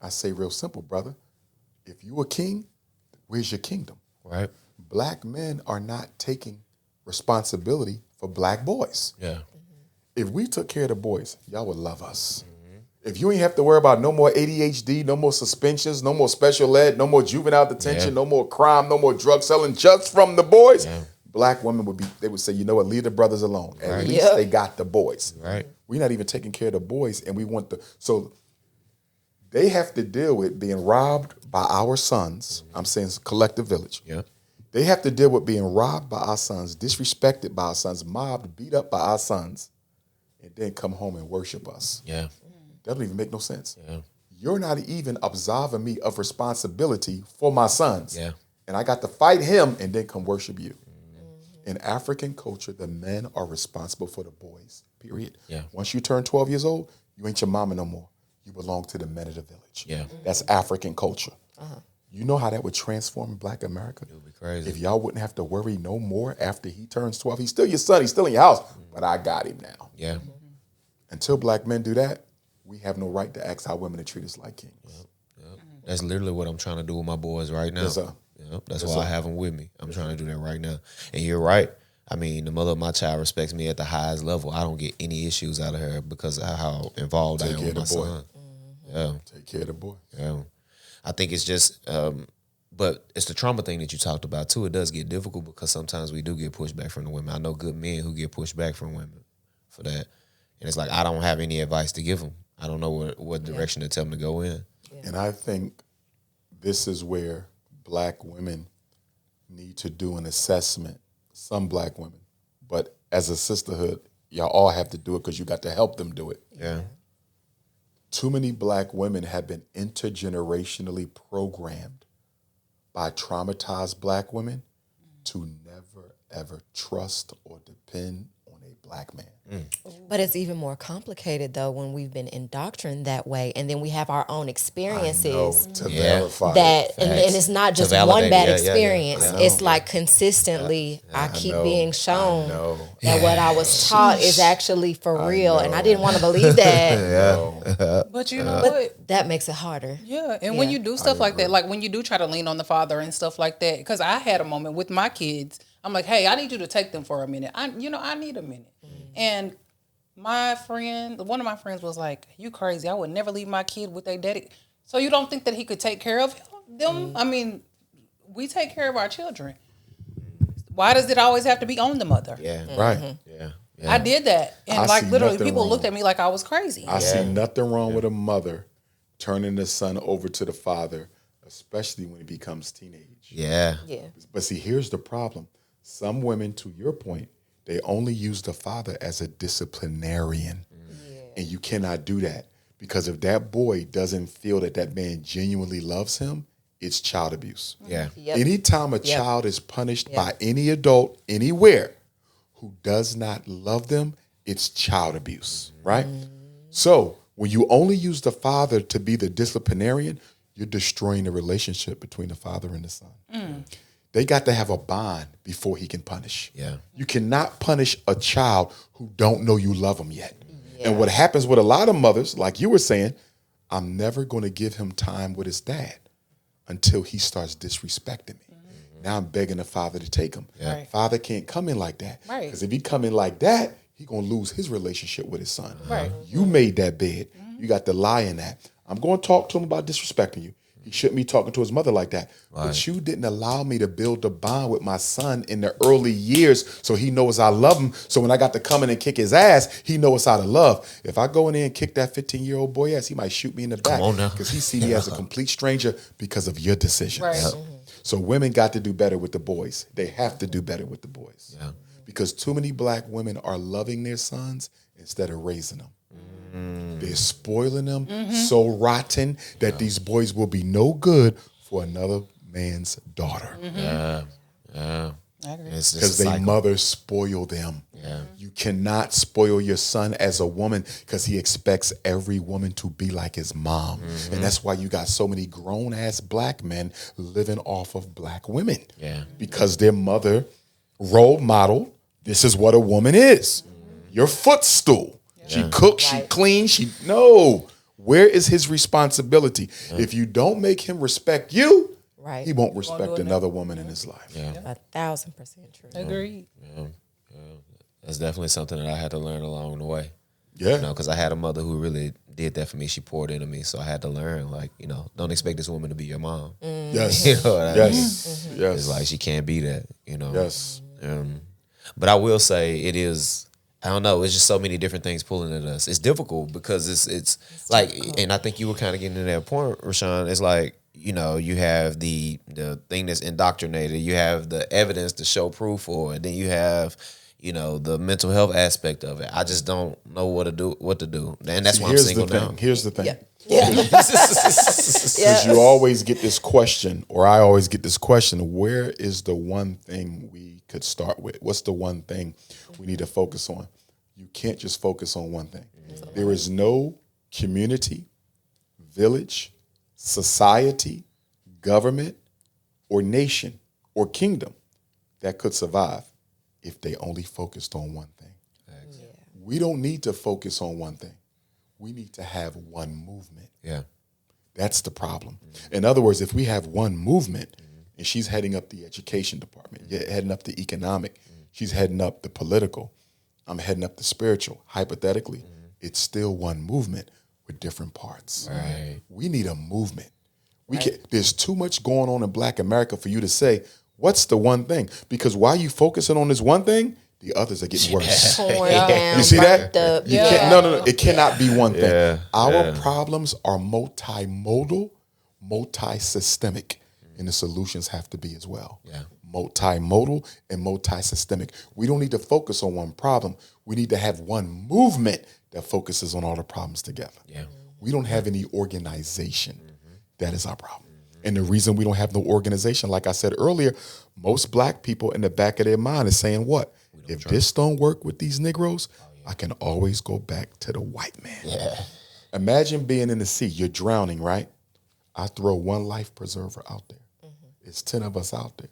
I say real simple, brother. If you a king, where's your kingdom? Right. Black men are not taking responsibility for black boys. Yeah. If we took care of the boys, y'all would love us. If you ain't have to worry about no more ADHD, no more suspensions, no more special ed, no more juvenile detention, no more crime, no more drug selling just from the boys, black women they would say, you know what, leave the brothers alone. At least they got the boys. Right. We're not even taking care of the boys, and we want so they have to deal with being robbed by our sons. I'm saying collective village. Yeah. They have to deal with being robbed by our sons, disrespected by our sons, mobbed, beat up by our sons, and then come home and worship us. Yeah. That don't even make no sense. Yeah. You're not even absolving me of responsibility for my sons. Yeah. And I got to fight him and then come worship you. In African culture, the men are responsible for the boys, period. Yeah. Once you turn 12 years old, you ain't your mama no more. You belong to the men of the village. Yeah. That's African culture. You know how that would transform Black America? It would be crazy. If y'all wouldn't have to worry no more after he turns 12. He's still your son. He's still in your house. But I got him now. Yeah. Until black men do that, we have no right to ask our women to treat us like kings. Yep. That's literally what I'm trying to do with my boys right now. Yes, sir. Yep. That's why I have them with me. I'm trying to do that right now. And you're right. I mean, the mother of my child respects me at the highest level. I don't get any issues out of her because of how involved I am with my son. Yeah. Take care of the boy. Yeah. I think it's just, but it's the trauma thing that you talked about too. It does get difficult because sometimes we do get pushed back from the women. I know good men who get pushed back from women for that. And it's like, I don't have any advice to give them. I don't know what direction to tell them to go in. And I think this is where black women need to do an assessment. Some black women, but as a sisterhood, y'all all have to do it because you got to help them do it. Yeah. Too many black women have been intergenerationally programmed by traumatized black women to never, ever trust or depend on a black man. But it's even more complicated, though, when we've been indoctrinated that way, and then we have our own experiences To verify that, it. and it's not just validate one bad it. experience. I know. It's like consistently, I keep know. being I shown know. that what I was taught is actually for real, and I didn't want to believe that. But you know what? That makes it harder. Yeah, and when you do stuff like that, like when you do try to lean on the father and stuff like that, because I had a moment with my kids. I'm like, hey, I need you to take them for a minute. I need a minute. And one of my friends was like, you crazy. I would never leave my kid with their daddy. So you don't think that he could take care of them? I mean, we take care of our children. Why does it always have to be on the mother? Yeah. Right. Yeah. I did that. And I like see literally nothing people wrong. looked at me like I was crazy. I see nothing wrong with a mother turning the son over to the father, especially when he becomes teenage. Yeah. Yeah. But see, here's the problem. Some women, to your point, they only use the father as a disciplinarian. And you cannot do that. Because if that boy doesn't feel that that man genuinely loves him, it's child abuse. Yeah. Yep. Anytime a child is punished by any adult anywhere who does not love them, it's child abuse, right? So when you only use the father to be the disciplinarian, you're destroying the relationship between the father and the son. They got to have a bond before he can punish. Yeah. You cannot punish a child who don't know you love them yet. And what happens with a lot of mothers, like you were saying, I'm never going to give him time with his dad until he starts disrespecting me. Now I'm begging the father to take him. Right. Father can't come in like that. Right. Because if he come in like that, he going to lose his relationship with his son. Right. You made that bed. You got to lie in that. I'm going to talk to him about disrespecting you. He shouldn't be talking to his mother like that. But you didn't allow me to build a bond with my son in the early years so he knows I love him. So when I got to come in and kick his ass, he knows how to love. If I go in there and kick that 15-year-old boy ass, he might shoot me in the back. on now. Because he see me as a complete stranger because of your decisions. Right. So women got to do better with the boys. They have to do better with the boys. Yeah. Because too many black women are loving their sons instead of raising them. They're spoiling them so rotten that these boys will be no good for another man's daughter. Yeah. Yeah. I agree. It's just Because a their cycle. mother spoil them. Yeah. You cannot spoil your son as a woman because he expects every woman to be like his mom. And that's why you got so many grown-ass black men living off of black women. Yeah. Because their mother role model, this is what a woman is. Your footstool. She cooks, she Right. cleans, no. Where is his responsibility? If you don't make him respect you, Right. he won't respect another woman in his life. Yeah. 1,000% true. Agreed. That's definitely something that I had to learn along the way. Yeah. You know, because I had a mother who really did that for me. She poured into me. So I had to learn, like, you know, don't expect this woman to be your mom. Yes. You know what I mean? Yes. Yes. It's like she can't be that, you know. Yes. But I will say it is, I don't know, it's just so many different things pulling at us. It's difficult because it's like, and I think you were kind of getting to that point, Rashawn. It's like, you know, you have the thing that's indoctrinated, you have the evidence to show proof for it, then you have, you know, the mental health aspect of it. I just don't know what to do. And that's why I'm Here's single the thing. now. Here's the thing. Yeah. Because you always get this question, or I always get this question, where is the one thing we could start with? What's the one thing we need to focus on? You can't just focus on one thing. There is no community, village, society, government, or nation, or kingdom that could survive if they only focused on one thing. We don't need to focus on one thing. We need to have one movement. Yeah. That's the problem. In other words, if we have one movement and she's heading up the education department, you're heading up the economic, she's heading up the political, I'm heading up the spiritual, hypothetically, it's still one movement with different parts. Right. We need a movement. There's too much going on in Black America for you to say, what's the one thing? Because while you focusing on this one thing, the others are getting worse. Torn down, You see that? burnt up. You can't, no. It cannot be one thing. Yeah, Our problems are multimodal multi-systemic, and the solutions have to be as well. Yeah. Multimodal and multi-systemic. We don't need to focus on one problem. We need to have one movement that focuses on all the problems together. Yeah. We don't have any organization. That is our problem. And the reason we don't have no organization, like I said earlier, most black people in the back of their mind is saying what? If this don't work with these Negroes, I can always go back to the white man. Yeah. Imagine being in the sea. You're drowning, right? I throw one life preserver out there. It's 10 of us out there.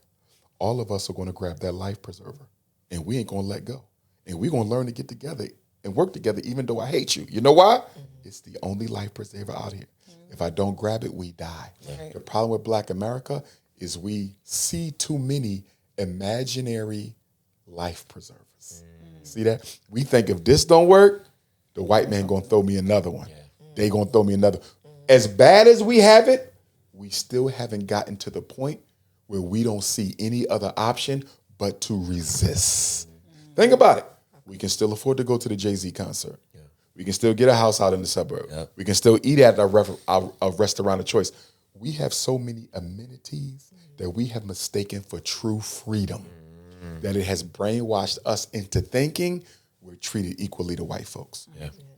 All of us are going to grab that life preserver, and we ain't going to let go. And we're going to learn to get together and work together, even though I hate you. You know why? It's the only life preserver out here. If I don't grab it, we die. Right. The problem with Black America is we see too many imaginary life preservers. See that? We think if this don't work, the white man going to throw me another one. They going to throw me another. As bad as we have it, we still haven't gotten to the point where we don't see any other option but to resist. Think about it. We can still afford to go to the Jay-Z concert. We can still get a house out in the suburb. We can still eat at a restaurant of choice. We have so many amenities that we have mistaken for true freedom, that it has brainwashed us into thinking we're treated equally to white folks.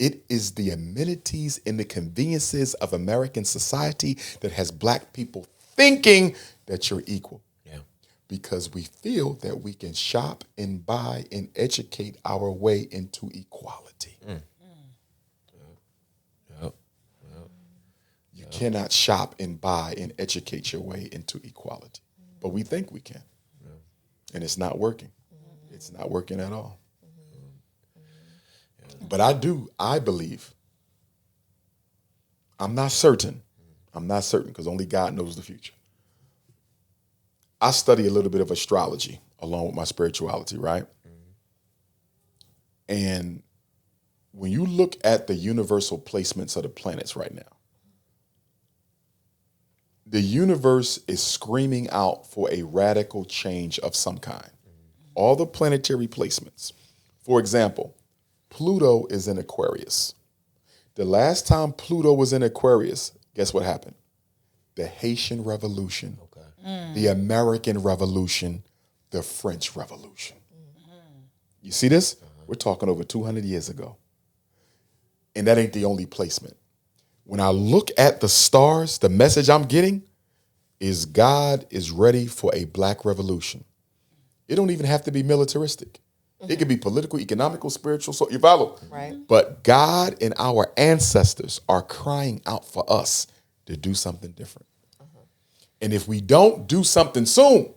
It is the amenities and the conveniences of American society that has black people thinking that you're equal. Because we feel that we can shop and buy and educate our way into equality. You cannot shop and buy and educate your way into equality. But we think we can. And it's not working. It's not working at all. But I believe, I'm not certain because only God knows the future. I study a little bit of astrology along with my spirituality, right? And when you look at the universal placements of the planets right now, the universe is screaming out for a radical change of some kind. All the planetary placements. For example, Pluto is in Aquarius. The last time Pluto was in Aquarius, guess what happened? The Haitian Revolution, the American Revolution, the French Revolution. You see this? We're talking over 200 years ago. And that ain't the only placement. When I look at the stars, the message I'm getting is God is ready for a black revolution. It don't even have to be militaristic. It could be political, economical, spiritual, so you follow? Right. But God and our ancestors are crying out for us to do something different. And if we don't do something soon,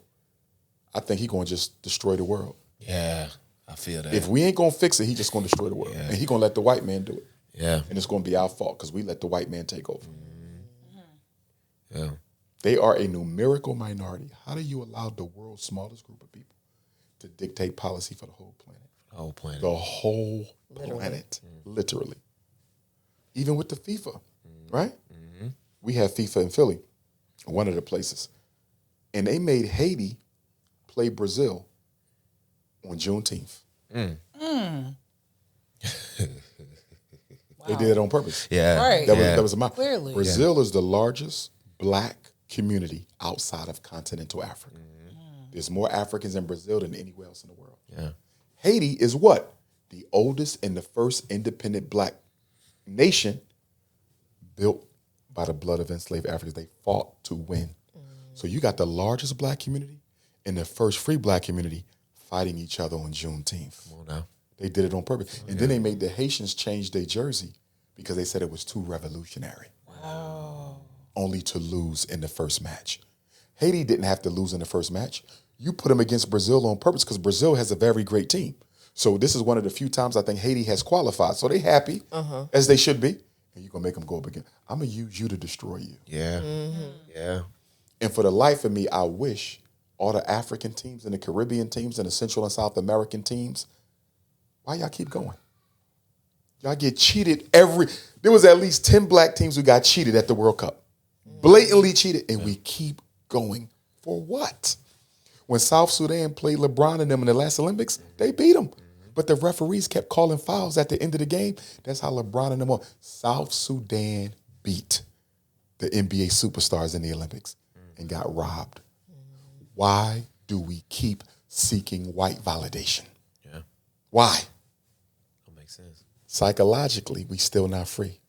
I think he's going to just destroy the world. Yeah, I feel that. If we ain't going to fix it, he's just going to destroy the world. And he's going to let the white man do it. Yeah. And it's going to be our fault because we let the white man take over. Yeah. They are a numerical minority. How do you allow the world's smallest group of people to dictate policy for the whole planet? The whole planet. The whole planet, literally. Even with the FIFA, right? We have FIFA in Philly, one of the places. And they made Haiti play Brazil on Juneteenth. They did it on purpose. Yeah. Right. That was a mind. Clearly. Brazil is the largest black community outside of continental Africa. There's more Africans in Brazil than anywhere else in the world. Yeah. Haiti is what? The oldest and the first independent black nation built by the blood of enslaved Africans. They fought to win. So you got the largest black community and the first free black community fighting each other on Juneteenth. Come on now. They did it on purpose. And then they made the Haitians change their jersey because they said it was too revolutionary. Wow. Only to lose in the first match. Haiti didn't have to lose in the first match. You put them against Brazil on purpose because Brazil has a very great team. So this is one of the few times I think Haiti has qualified. So they happy, as they should be. And you're going to make them go up again. I'm going to use you to destroy you. Yeah. Yeah. And for the life of me, I wish all the African teams and the Caribbean teams and the Central and South American teams, why y'all keep going? Y'all get cheated there was at least 10 black teams who got cheated at the World Cup. Blatantly cheated, and we keep going. For what? When South Sudan played LeBron and them in the last Olympics, they beat them. But the referees kept calling fouls at the end of the game. That's how LeBron and them won. South Sudan beat the NBA superstars in the Olympics and got robbed. Why do we keep seeking white validation? Yeah. Why? That makes sense. Psychologically, we still not free.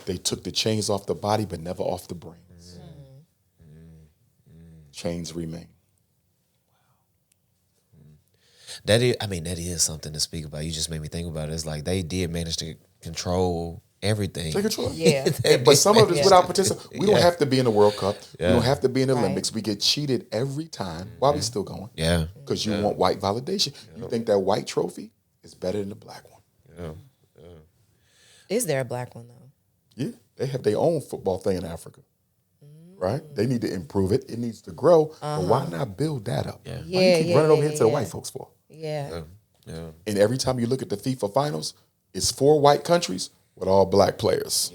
They took the chains off the body, but never off the brains. Chains remain. That is something to speak about. You just made me think about it. It's like they did manage to control everything. Take control. Yeah. But some of it's without participation. We don't have to be in the World Cup. Yeah. We don't have to be in the Right. Olympics. We get cheated every time. Why are we still going? Yeah. Because you want white validation. You think that white trophy is better than the black one. Yeah. Is there a black one though? Yeah. They have their own football thing in Africa. Right? They need to improve it. It needs to grow. But why not build that up? Yeah. Why do you keep running over here to the white folks for? Yeah. Yeah. And every time you look at the FIFA finals, it's 4 white countries with all black players.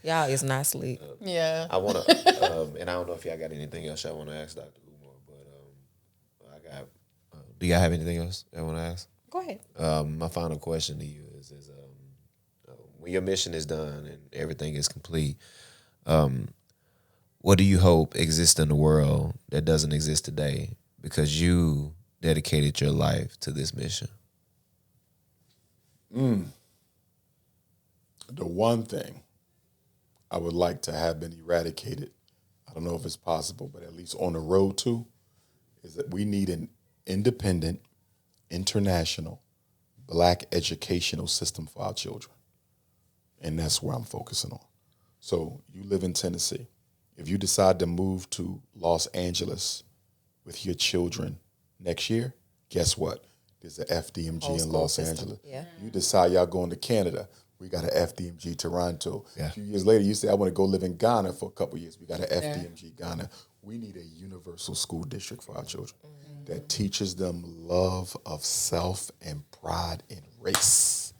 Y'all is not sleep. Yeah. I want to, and I don't know if y'all got anything else y'all want to ask Dr. Umar, but I got. Do y'all have anything else y'all want to ask? Go ahead. My final question to you is when your mission is done and everything is complete, what do you hope exists in the world that doesn't exist today because you dedicated your life to this mission? The one thing I would like to have been eradicated, I don't know if it's possible, but at least on the road to, is that we need an independent, international, black educational system for our children. And that's where I'm focusing on. So you live in Tennessee. If you decide to move to Los Angeles with your children next year, guess what? There's a FDMG Whole in school Los system. Angeles. Yeah. You decide y'all going to Canada. We got an FDMG Toronto. Yeah. A few years later, you say, I want to go live in Ghana for a couple of years. We got an FDMG Ghana. We need a universal school district for our children that teaches them love of self and pride in race.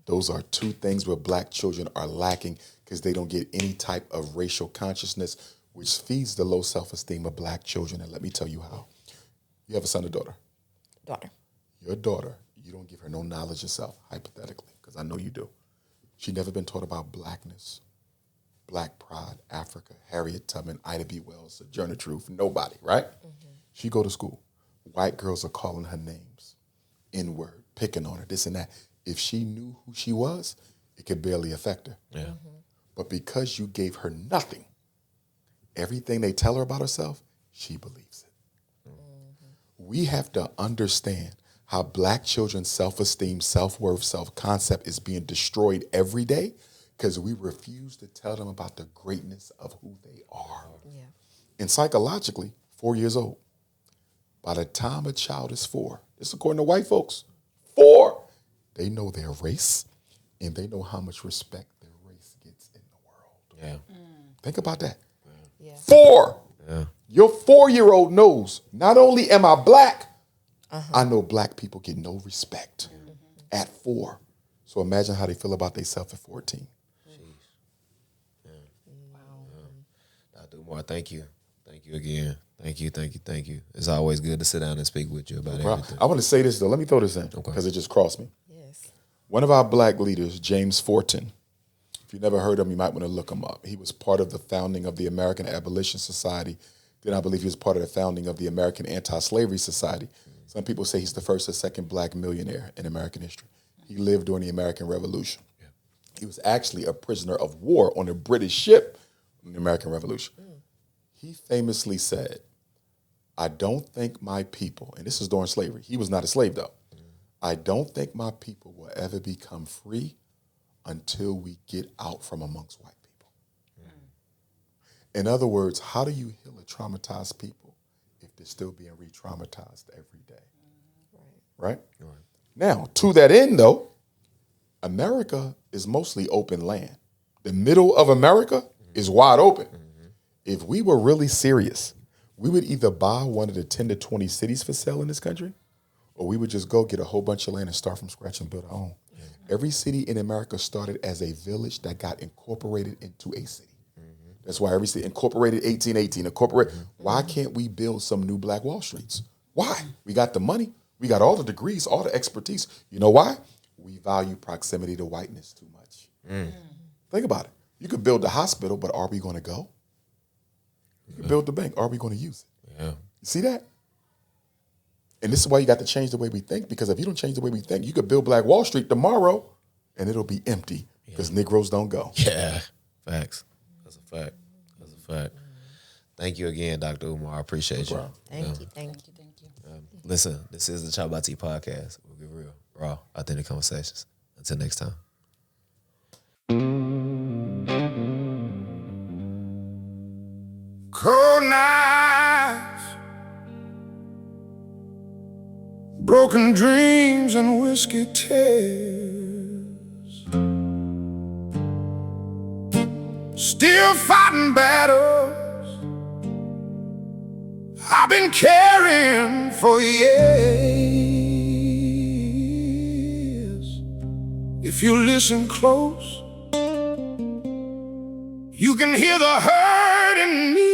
Those are 2 things where black children are lacking because they don't get any type of racial consciousness, which feeds the low self-esteem of black children. And let me tell you how. You have a son or daughter. Daughter. Your daughter, you don't give her no knowledge of self, hypothetically, because I know you do. She never been taught about blackness, black pride, Africa, Harriet Tubman, Ida B. Wells, Sojourner Truth, nobody, right? She go to school. White girls are calling her names, N-word, picking on her, this and that. If she knew who she was, it could barely affect her. Yeah. But because you gave her nothing, everything they tell her about herself, she believes it. We have to understand how black children's self-esteem, self-worth, self-concept is being destroyed every day because we refuse to tell them about the greatness of who they are. Yeah. And psychologically, 4 years old, by the time a child is 4, this is according to white folks, 4, they know their race and they know how much respect their race gets in the world. Yeah. Think about that. Yeah. 4. Yeah. Your 4-year-old knows not only am I black, I know black people get no respect at 4. So imagine how they feel about themselves at 14. Dr. Umar, thank you. Thank you again. Thank you. It's always good to sit down and speak with you about everything. I want to say this, though. Let me throw this in because it just crossed me. Yes. One of our black leaders, James Fortin, if you never heard of him, you might want to look him up. He was part of the founding of the American Abolition Society. Then I believe he was part of the founding of the American Anti-Slavery Society. Some people say he's the first or second black millionaire in American history. He lived during the American Revolution. Yeah. He was actually a prisoner of war on a British ship in the American Revolution. He famously said, I don't think my people, and this is during slavery, he was not a slave though, I don't think my people will ever become free until we get out from amongst white people. In other words, how do you heal a traumatized people if they're still being re-traumatized every day? Right? Now, to that end, though, America is mostly open land. The middle of America is wide open. If we were really serious, we would either buy one of the 10 to 20 cities for sale in this country, or we would just go get a whole bunch of land and start from scratch and build our own. Every city in America started as a village that got incorporated into a city. That's why every city incorporated 1818, Why can't we build some new Black Wall Streets? Why? We got the money. We got all the degrees, all the expertise. You know why? We value proximity to whiteness too much. Think about it. You could build the hospital, but are we going to go? You could build the bank. Are we going to use it? Yeah. You see that? And this is why you got to change the way we think, because if you don't change the way we think, you could build Black Wall Street tomorrow and it'll be empty because Negroes don't go. Yeah. Facts. That's a fact. That's a fact. Thank you again, Dr. Umar. I appreciate you. Thank you. Listen, this is the Chop About Tea podcast. We'll get real, raw, authentic conversations. Until next time. Cold nights, broken dreams and whiskey tears, still fighting battles I've been carrying for years. If you listen close, you can hear the hurt in me.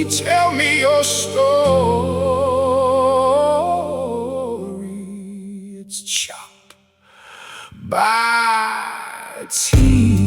Tell me your story. It's Chop by Tea.